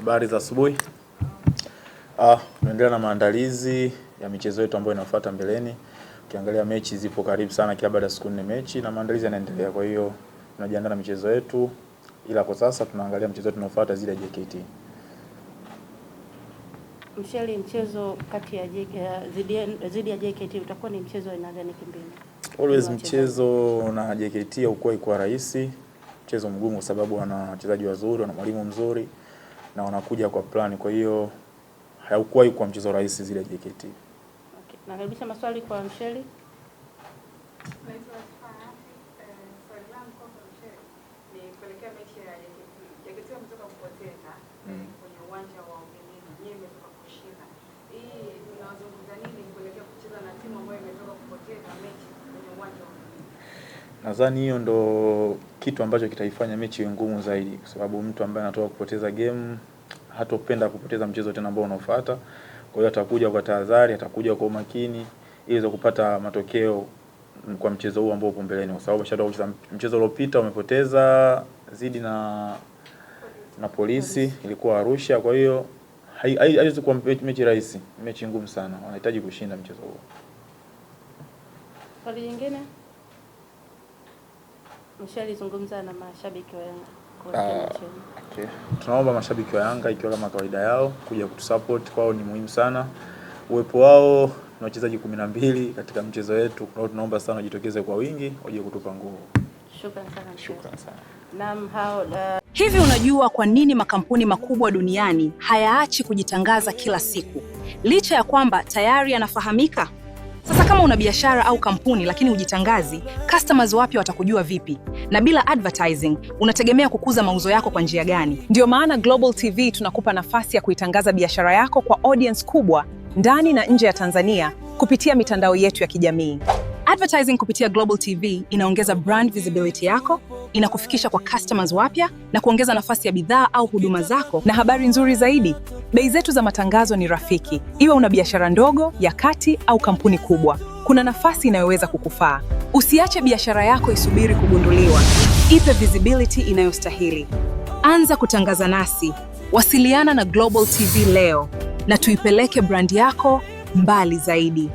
Habari za asubuhi. Tunaendelea na maandalizi ya michezo yetu ambayo inafuata mbeleni. Ukiangalia mechi zipo karibu sana, kila baada ya siku 4 mechi na maandalizi yanaendelea. Kwa hiyo tunajiandaa na michezo yetu, ila kwa sasa tunaangalia mchezo wetu unaofuata zile JKT. Msheli, mchezo kati ya zidi ya JKT utakuwa ni mchezo aina gani kimbinu? Always mchezo na JKT haukuwa ikuwa rahisi. Mchezo mgumu kwa sababu wana wachezaji wazuri, wana mwalimu mzuri na wanakuja kwa plani. Kwa hiyo haukuwa ikuwa mchezo rahisi zile JKT. Okay. Nakaribisha maswali kwa Msheli. Swali langu kwa Msheli ni kuelekea mechi ya JKT wametoka kupoteza kwenye uwanja wa ugenini, nyinyi mmetoka kushinda. Hii unazungumza nini kuelekea kucheza na timu ambayo imetoka kupoteza mechi kwenye uwanja wa ugenini? Nadhani hiyo ndo kitu ambacho kitaifanya mechi iwe ngumu zaidi, kwa sababu mtu ambaye anatoka kupoteza game hatopenda kupoteza mchezo tena ambao unaofuata. Kwa hiyo atakuja kwa tahadhari, atakuja kwa umakini ili kupata matokeo kwa mchezo huu ambao upo mbeleni, kwa sababu bado mchezo uliopita umepoteza zidi na Polisi, ilikuwa Arusha. Kwa hiyo haiwezi kuwa mechi rahisi, mechi ngumu sana. Wanahitaji kushinda mchezo huo. Swali lingine? Msheli, zungumza na mashabiki wa Yanga. Okay. Tunaomba mashabiki wa Yanga ikiwa kama kawaida yao kuja kutusupport, kwao ni muhimu sana. Uwepo wao na wachezaji 12 katika mchezo wetu, kwa tunaomba sana wajitokeze kwa wingi, waje kutupa nguvu. Shukrani sana. Hivi unajua kwa nini makampuni makubwa duniani hayaachi kujitangaza kila siku, licha ya kwamba tayari yanafahamika? Sasa kama una biashara au kampuni lakini hujitangazi, customers wapya watakujua vipi? Na bila advertising, unategemea kukuza mauzo yako kwa njia gani? Ndio maana Global TV tunakupa nafasi ya kuitangaza biashara yako kwa audience kubwa ndani na nje ya Tanzania kupitia mitandao yetu ya kijamii. Advertising kupitia Global TV inaongeza brand visibility yako, inakufikisha kwa customers wapya na kuongeza nafasi ya bidhaa au huduma zako. Na habari nzuri zaidi, bei zetu za matangazo ni rafiki. Iwe una biashara ndogo, ya kati au kampuni kubwa, kuna nafasi inayoweza kukufaa. Usiache biashara yako isubiri kugunduliwa. Ipe visibility inayostahili. Anza kutangaza nasi. Wasiliana na Global TV leo na tuipeleke brand yako mbali zaidi.